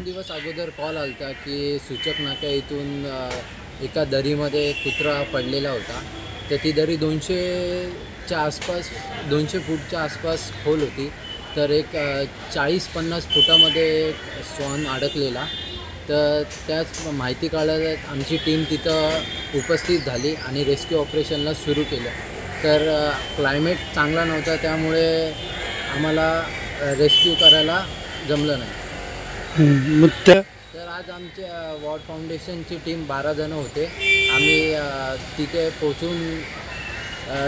दिवस अगोदर कॉल आलता की सूचक नाक्या इथून एका दरीमध्ये कुत्रा पडलेला होता. तर ती दरी 200च्या आसपास 200 फूटच्या आसपास खोल होती. तर एक 40-50 फुटामध्ये श्वान अडकलेला. तर त्याच माहिती कळल्यावर आमची टीम तिथं उपस्थित झाली आणि रेस्क्यू ऑपरेशनला सुरू केलं. तर क्लायमेट चांगला नव्हता त्यामुळे आम्हाला रेस्क्यू करायला जमलं नाही. तर आज आमच्या वॉर्ड फाउंडेशनची टीम 12 जण होते. आम्ही तिथे पोचून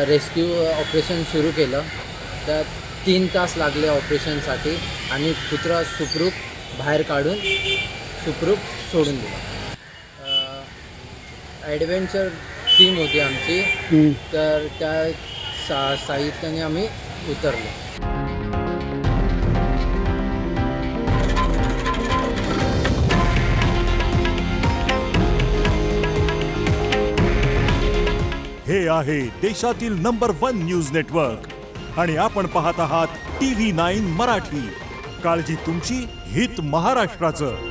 रेस्क्यू ऑपरेशन सुरू केलं. तर 3 तास लागले ऑपरेशनसाठी आणि कुत्रा सुखरूप बाहेर काढून सुखरूप सोडून दिला. ॲडव्हेंचर टीम होती आमची. तर त्या साहित्याने आम्ही उतरलो. हे आहे देशातील नंबर 1 न्यूज नेटवर्क आणि आपण पाहत आहात TV9 मराठी. काळजी तुमची, हित महाराष्ट्राचं.